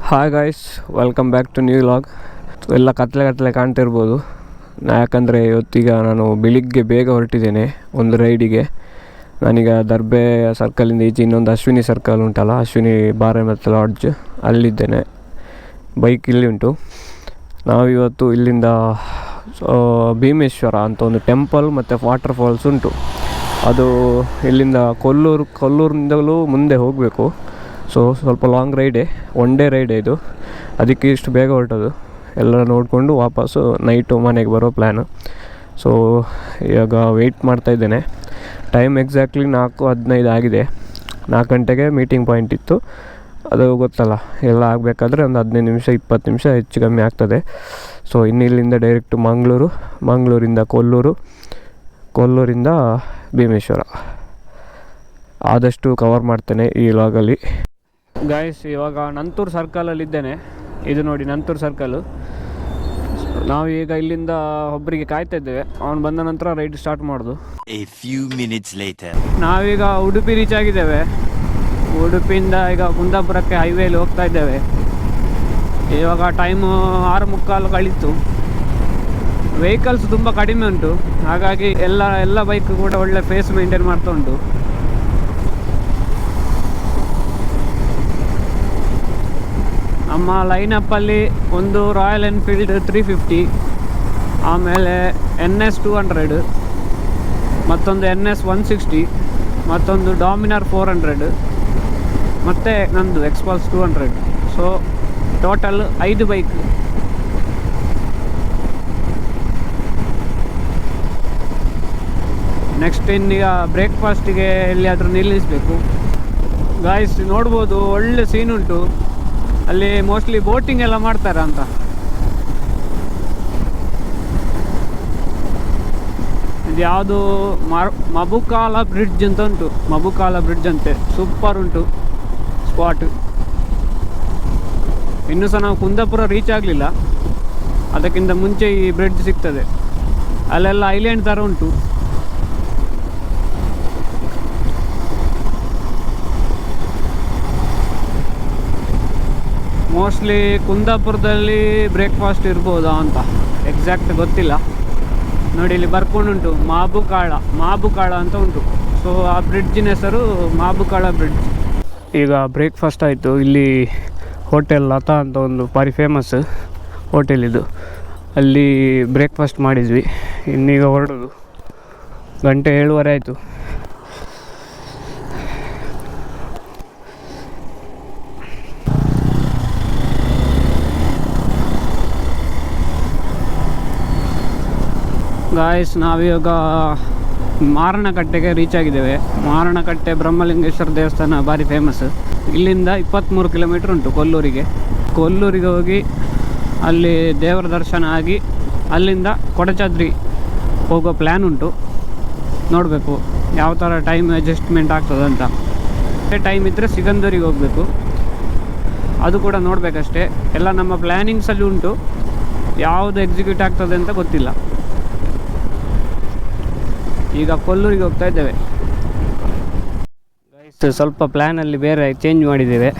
Hi guys, welcome back to new vlog. ಎಲ್ಲ ಕತ್ಲೆ ಕಾಣ್ತಿರ್ಬೋದು. ಯಾಕಂದರೆ ಇವತ್ತೀಗ ನಾನು ಬೆಳಿಗ್ಗೆ ಬೇಗ ಹೊರಟಿದ್ದೇನೆ ಒಂದು ರೈಡಿಗೆ. ನಾನೀಗ ದರ್ಬೆ ಸರ್ಕಲಿಂದ ಈಚೆ ಇನ್ನೊಂದು ಅಶ್ವಿನಿ ಸರ್ಕಲ್ ಉಂಟಲ್ಲ, ಅಶ್ವಿನಿ ಬಾರೆ ಮತ್ತು ಲಾಡ್ಜ್, ಅಲ್ಲಿದ್ದೇನೆ. ಬೈಕ್ ಇಲ್ಲಿ ಉಂಟು. ನಾವಿವತ್ತು ಇಲ್ಲಿಂದ ಭೀಮೇಶ್ವರ ಅಂತ ಒಂದು ಟೆಂಪಲ್ ಮತ್ತು ವಾಟರ್ ಫಾಲ್ಸ್ ಉಂಟು. ಅದು ಇಲ್ಲಿಂದ ಕೊಲ್ಲೂರಿನಿಂದಲೂ ಮುಂದೆ ಹೋಗಬೇಕು. ಸೊ ಸ್ವಲ್ಪ ಲಾಂಗ್ ರೈಡೇ, ಒನ್ ಡೇ ರೈಡೇ ಇದು. ಅದಕ್ಕೆ ಇಷ್ಟು ಬೇಗ ಹೊರಟೋದು. ಎಲ್ಲ ನೋಡಿಕೊಂಡು ವಾಪಸ್ಸು ನೈಟು ಮನೆಗೆ ಬರೋ ಪ್ಲ್ಯಾನು. ಸೊ ಇವಾಗ ವೆಯ್ಟ್ ಮಾಡ್ತಾಯಿದ್ದೇನೆ. ಟೈಮ್ ಎಕ್ಸಾಕ್ಟ್ಲಿ 4:15 ಆಗಿದೆ. 4 ಗಂಟೆಗೆ ಮೀಟಿಂಗ್ ಪಾಯಿಂಟ್ ಇತ್ತು. ಅದು ಗೊತ್ತಲ್ಲ, ಎಲ್ಲ ಆಗಬೇಕಾದ್ರೆ ಒಂದು 15 ನಿಮಿಷ 20 ನಿಮಿಷ ಹೆಚ್ಚು ಕಮ್ಮಿ ಆಗ್ತದೆ. ಸೊ ಇಲ್ಲಿಂದ ಡೈರೆಕ್ಟು ಮಂಗಳೂರಿಂದ ಕೊಲ್ಲೂರಿಂದ ಭೀಮೇಶ್ವರ ಆದಷ್ಟು ಕವರ್ ಮಾಡ್ತೇನೆ ಈ ವ್ಲಾಗಲ್ಲಿ. ಗಾಯ್ಸ್, ಇವಾಗ ನಂತೂರು ಸರ್ಕಲಲ್ಲಿದ್ದೇನೆ. ಇದು ನೋಡಿ ನಂತೂರು ಸರ್ಕಲು. ನಾವು ಈಗ ಇಲ್ಲಿಂದ ಒಬ್ಬರಿಗೆ ಕಾಯ್ತಾ ಇದ್ದೇವೆ. ಅವನು ಬಂದ ನಂತರ ರೈಡ್ ಸ್ಟಾರ್ಟ್ ಮಾಡೋದು. ನಾವೀಗ ಉಡುಪಿ ರೀಚ್ ಆಗಿದ್ದೇವೆ. ಉಡುಪಿಯಿಂದ ಈಗ ಕುಂದಾಪುರಕ್ಕೆ ಹೈವೇಲಿ ಹೋಗ್ತಾ ಇದ್ದೇವೆ. ಇವಾಗ ಟೈಮು 6:45 ಕಳೀತು. ವೆಹಿಕಲ್ಸ್ ತುಂಬ ಕಡಿಮೆ ಉಂಟು, ಹಾಗಾಗಿ ಎಲ್ಲ ಬೈಕ್ ಕೂಡ ಒಳ್ಳೆ ಫೇಸ್ ಮೇಂಟೈನ್ ಮಾಡ್ತಾ ಉಂಟು. ನಮ್ಮ ಲೈನಪ್ಪಲ್ಲಿ ಒಂದು ರಾಯಲ್ ಎನ್ಫೀಲ್ಡ್ 350, ಆಮೇಲೆ NS 200, ಮತ್ತೊಂದು NS 160, ಮತ್ತೊಂದು ಡಾಮಿನರ್ 400, ಮತ್ತು ನಂದು ಎಕ್ಸ್ಪಲ್ಸ್ 200. So total 5 bike. ನೆಕ್ಸ್ಟ್ ಇನ್ನೀಗ ಬ್ರೇಕ್ಫಾಸ್ಟಿಗೆ ಎಲ್ಲಿಯಾದರೂ ನಿಲ್ಲಿಸಬೇಕು. ಗಾಯ್ಸ್ ನೋಡ್ಬೋದು, ಒಳ್ಳೆ ಸೀನ್ ಉಂಟು ಅಲ್ಲಿ. ಮೋಸ್ಟ್ಲಿ ಬೋಟಿಂಗ್ ಎಲ್ಲ ಮಾಡ್ತಾರೆ ಅಂತ. ಇದು ಯಾವುದು ಮಬುಕಾಲ ಬ್ರಿಡ್ಜ್ ಅಂತ ಉಂಟು. ಮಬುಕಾಲ ಬ್ರಿಡ್ಜ್ ಅಂತೆ, ಸೂಪರ್ ಉಂಟು ಸ್ಪಾಟ್. ಇನ್ನೂ ಸಹ ನಾವು ಕುಂದಾಪುರ ರೀಚ್ ಆಗಲಿಲ್ಲ, ಅದಕ್ಕಿಂತ ಮುಂಚೆ ಈ ಬ್ರಿಡ್ಜ್ ಸಿಗ್ತದೆ. ಅಲ್ಲೆಲ್ಲ ಐಲ್ಯಾಂಡ್ ಥರ ಉಂಟು. ಮೋಸ್ಟ್ಲಿ ಕುಂದಾಪುರದಲ್ಲಿ ಬ್ರೇಕ್ಫಾಸ್ಟ್ ಇರ್ಬೋದಾ ಅಂತ ಎಕ್ಸಾಕ್ಟ್ ಗೊತ್ತಿಲ್ಲ. ನೋಡಿ ಇಲ್ಲಿ ಬರ್ಕೊಂಡುಂಟು ಮಾಬುಕಾಳ ಅಂತ ಉಂಟು. ಸೊ ಆ ಬ್ರಿಡ್ಜಿನ ಹೆಸರು ಮಾಬುಕಾಳ ಬ್ರಿಡ್ಜ್. ಈಗ ಬ್ರೇಕ್ಫಾಸ್ಟ್ ಆಯಿತು. ಇಲ್ಲಿ ಹೋಟೆಲ್ ಲತಾ ಅಂತ ಒಂದು ಭಾರಿ ಫೇಮಸ್ ಹೋಟೆಲ್ ಇದು. ಅಲ್ಲಿ ಬ್ರೇಕ್ಫಾಸ್ಟ್ ಮಾಡಿದ್ವಿ. ಇನ್ನೀಗ ಹೊರಡೋದು. 7:30 ಆಯಿತು. ಗಾಯ್ಸ್, ನಾವಿವಾಗ ಮಾರಣಕಟ್ಟೆಗೆ ರೀಚ್ ಆಗಿದ್ದೇವೆ. ಮಾರಣಕಟ್ಟೆ ಬ್ರಹ್ಮಲಿಂಗೇಶ್ವರ ದೇವಸ್ಥಾನ ಭಾರಿ ಫೇಮಸ್. ಇಲ್ಲಿಂದ 23 ಕಿಲೋಮೀಟ್ರ್ ಉಂಟು ಕೊಲ್ಲೂರಿಗೆ ಹೋಗಿ ಅಲ್ಲಿ ದೇವರ ದರ್ಶನ ಆಗಿ ಅಲ್ಲಿಂದ ಕೊಡಚಾದ್ರಿ ಹೋಗೋ ಪ್ಲ್ಯಾನ್ ಉಂಟು. ನೋಡಬೇಕು ಯಾವ ಥರ ಟೈಮ್ ಅಡ್ಜಸ್ಟ್ಮೆಂಟ್ ಆಗ್ತದೆ ಅಂತ. ಟೈಮ್ ಇದ್ದರೆ ಸಿಗಂದೂರಿಗೆ ಹೋಗಬೇಕು, ಅದು ಕೂಡ ನೋಡಬೇಕಷ್ಟೇ. ಎಲ್ಲ ನಮ್ಮ ಪ್ಲ್ಯಾನಿಂಗ್ಸಲ್ಲಿ ಉಂಟು, ಯಾವುದು ಎಕ್ಸಿಕ್ಯೂಟ್ ಆಗ್ತದೆ ಅಂತ ಗೊತ್ತಿಲ್ಲ. ಈಗ ಕೊಲ್ಲೂರಿಗೆ ಹೋಗ್ತಾ ಇದ್ದೇವೆ. ಸ್ವಲ್ಪ ಪ್ಲ್ಯಾನಲ್ಲಿ ಬೇರೆ ಚೇಂಜ್ ಮಾಡಿದ್ದೇವೆ.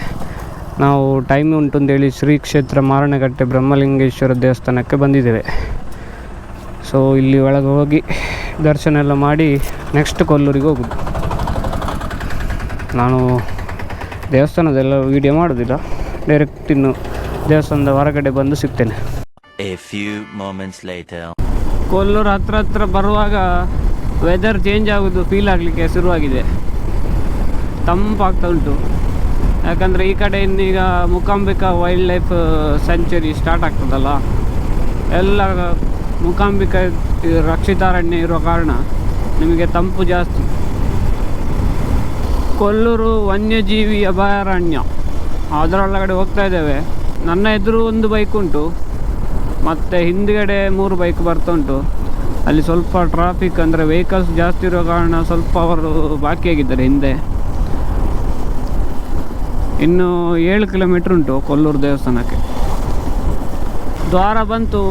ನಾವು ಟೈಮ್ ಉಂಟು ಅಂತೇಳಿ ಶ್ರೀ ಕ್ಷೇತ್ರ ಮಾರಣಕಟ್ಟೆ ಬ್ರಹ್ಮಲಿಂಗೇಶ್ವರ ದೇವಸ್ಥಾನಕ್ಕೆ ಬಂದಿದ್ದೇವೆ. ಸೊ ಇಲ್ಲಿ ಒಳಗೆ ಹೋಗಿ ದರ್ಶನ ಎಲ್ಲ ಮಾಡಿ ನೆಕ್ಸ್ಟ್ ಕೊಲ್ಲೂರಿಗೆ ಹೋಗೋದು. ನಾನು ದೇವಸ್ಥಾನದೆಲ್ಲ ವೀಡಿಯೋ ಮಾಡೋದಿಲ್ಲ, ಡೈರೆಕ್ಟ್ ಇನ್ನು ದೇವಸ್ಥಾನದ ಹೊರಗಡೆ ಬಂದು ಸಿಗ್ತೇನೆ. ಕೊಲ್ಲೂರು ಹತ್ರ ಬರುವಾಗ ವೆದರ್ ಚೇಂಜ್ ಆಗೋದು ಫೀಲ್ ಆಗಲಿಕ್ಕೆ ಶುರುವಾಗಿದೆ. ತಂಪಾಗ್ತಾ ಉಂಟು. ಯಾಕಂದರೆ ಈ ಕಡೆ ಇನ್ನೀಗ Mookambika wild life century start ಆಗ್ತದಲ್ಲ, ಎಲ್ಲ ಮೂಕಾಂಬಿಕಾ ರಕ್ಷಿತಾರಣ್ಯ ಇರೋ ಕಾರಣ ನಿಮಗೆ ತಂಪು ಜಾಸ್ತಿ. ಕೊಲ್ಲೂರು ವನ್ಯಜೀವಿ ಅಭಯಾರಣ್ಯ, ಅದರೊಳಗಡೆ ಹೋಗ್ತಾ ಇದ್ದೇವೆ. ನನ್ನ ಎದುರು ಒಂದು ಬೈಕ್ ಉಂಟು, ಮತ್ತು ಹಿಂದುಗಡೆ 3 ಬೈಕ್ ಬರ್ತಾ ಉಂಟು. ಅಲ್ಲಿ ಸ್ವಲ್ಪ ಟ್ರಾಫಿಕ್, ಅಂದರೆ ವೆಹಿಕಲ್ಸ್ ಜಾಸ್ತಿ ಇರೋ ಕಾರಣ ಸ್ವಲ್ಪ ಅವರು ಬಾಕಿಯಾಗಿದ್ದಾರೆ ಹಿಂದೆ. ಇನ್ನು 7 ಕಿಲೋಮೀಟ್ರ್ ಉಂಟು ಕೊಲ್ಲೂರು ದೇವಸ್ಥಾನಕ್ಕೆ. ದ್ವಾರ ಬಂತು.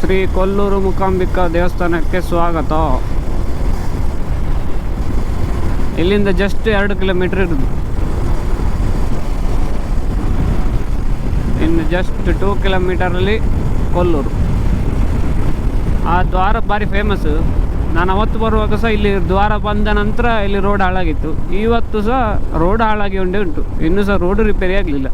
ಶ್ರೀ ಕೊಲ್ಲೂರು ಮೂಕಾಂಬಿಕಾ ದೇವಸ್ಥಾನಕ್ಕೆ ಸ್ವಾಗತ. ಇಲ್ಲಿಂದ ಜಸ್ಟ್ 2 ಕಿಲೋಮೀಟ್ರ್ ಇರೋದು. ಇನ್ನು ಜಸ್ಟ್ 2 ಕಿಲೋಮೀಟರಲ್ಲಿ ಕೊಲ್ಲೂರು. ಆ ದ್ವಾರ ಭಾರಿ ಫೇಮಸ್ಸು. ನಾನು ಅವತ್ತು ಬರುವಾಗ ಸಹ ಇಲ್ಲಿ ದ್ವಾರ ಬಂದ ನಂತರ ಇಲ್ಲಿ ರೋಡ್ ಹಾಳಾಗಿತ್ತು. ಇವತ್ತು ಸಹ ರೋಡ್ ಹಾಳಾಗಿ ಉಂಟು, ಇನ್ನೂ ಸಹ ರೋಡು ರಿಪೇರಿ ಆಗಲಿಲ್ಲ.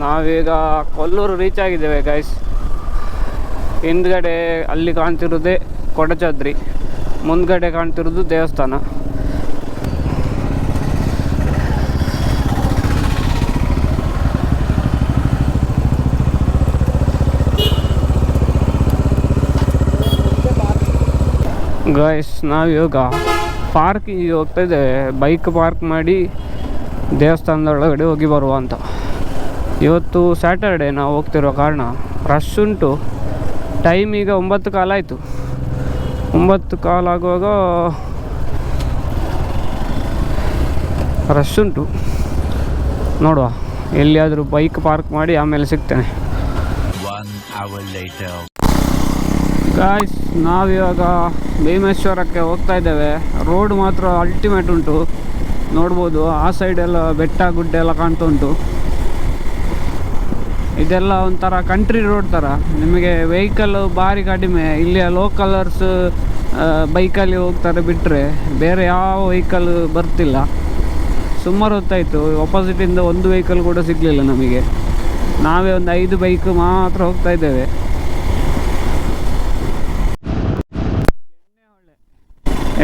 ನಾವೀಗ ಕೊಲ್ಲೂರು ರೀಚ್ ಆಗಿದ್ದೇವೆ ಗೈಸ್. ಹಿಂದ್ಗಡೆ ಅಲ್ಲಿ ಕಾಣ್ತಿರೋದೇ ಕೊಡಚಾದ್ರಿ, ಮುಂದ್ಗಡೆ ಕಾಣ್ತಿರೋದು ದೇವಸ್ಥಾನ. ಗೈಸ್ ನಾವಿವಾಗ ಪಾರ್ಕಿಂಗ್ ಹೋಗ್ತಾ ಇದ್ದೇವೆ. ಬೈಕ್ ಪಾರ್ಕ್ ಮಾಡಿ ದೇವಸ್ಥಾನದೊಳಗಡೆ ಹೋಗಿ ಬರುವ ಅಂತ. ಇವತ್ತು ಸ್ಯಾಟರ್ಡೆ ನಾವು ಹೋಗ್ತಿರೋ ಕಾರಣ ರಶ್ ಉಂಟು. ಟೈಮ್ ಈಗ 9:15 ಆಯಿತು. 9:15 ಆಗುವಾಗ ರಶ್ ಉಂಟು. ನೋಡುವ, ಎಲ್ಲಿಯಾದರೂ ಬೈಕ್ ಪಾರ್ಕ್ ಮಾಡಿ ಆಮೇಲೆ ಸಿಗ್ತೇನೆ. ಗಾಯ್ಸ್ ನಾವಿವಾಗ ಭೀಮೇಶ್ವರಕ್ಕೆ ಹೋಗ್ತಾ ಇದ್ದೇವೆ. ರೋಡ್ ಮಾತ್ರ ಅಲ್ಟಿಮೇಟ್ ಉಂಟು, ನೋಡ್ಬೋದು. ಆ ಸೈಡೆಲ್ಲ ಬೆಟ್ಟ ಗುಡ್ಡ ಎಲ್ಲ ಕಾಣ್ತಾ ಉಂಟು. ಇದೆಲ್ಲ ಒಂಥರ ಕಂಟ್ರಿ ರೋಡ್ ಥರ. ನಿಮಗೆ ವೆಹಿಕಲ್ ಭಾರಿ ಕಡಿಮೆ. ಇಲ್ಲಿಯ ಲೋಕಲರ್ಸ್ ಬೈಕಲ್ಲಿ ಹೋಗ್ತಾರೆ ಬಿಟ್ಟರೆ ಬೇರೆ ಯಾವ ವೆಹಿಕಲ್ ಬರ್ತಿಲ್ಲ. ಸುಮಾರು ಹೊತ್ತಾಯಿತು, ಆಪೋಸಿಟಿಂದ ಒಂದು ವೆಹಿಕಲ್ ಕೂಡ ಸಿಗಲಿಲ್ಲ ನಮಗೆ. ನಾವೇ ಒಂದು 5 ಬೈಕ್ ಮಾತ್ರ ಹೋಗ್ತಾ ಇದ್ದೇವೆ.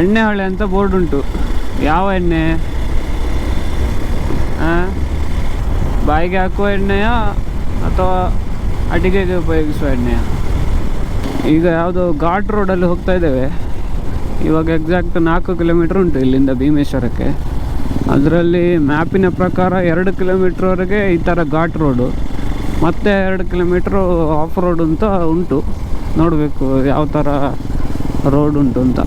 ಎಣ್ಣೆಹೊಳೆ ಅಂತ ಬೋರ್ಡ್ ಉಂಟು. ಯಾವ ಎಣ್ಣೆ? ಬಾಯಿಗೆ ಹಾಕುವ ಎಣ್ಣೆಯ ಅಥವಾ ಅಡಿಗೆಗೆ ಉಪಯೋಗಿಸುವ ಎಣ್ಣೆಯ? ಈಗ ಯಾವುದೋ ಘಾಟ್ ರೋಡಲ್ಲಿ ಹೋಗ್ತಾ ಇದ್ದೇವೆ. ಇವಾಗ ಎಕ್ಸಾಕ್ಟ್ 4 ಕಿಲೋಮೀಟ್ರ್ ಉಂಟು ಇಲ್ಲಿಂದ ಭೀಮೇಶ್ವರಕ್ಕೆ. ಅದರಲ್ಲಿ ಮ್ಯಾಪಿನ ಪ್ರಕಾರ 2 ಕಿಲೋಮೀಟ್ರ್ವರೆಗೆ ಈ ಥರ ಘಾಟ್ ರೋಡು, ಮತ್ತು 2 ಕಿಲೋಮೀಟ್ರು ಆಫ್ ರೋಡ್ ಅಂತ ಉಂಟು. ನೋಡಬೇಕು ಯಾವ ಥರ ರೋಡ್ ಉಂಟು ಅಂತ.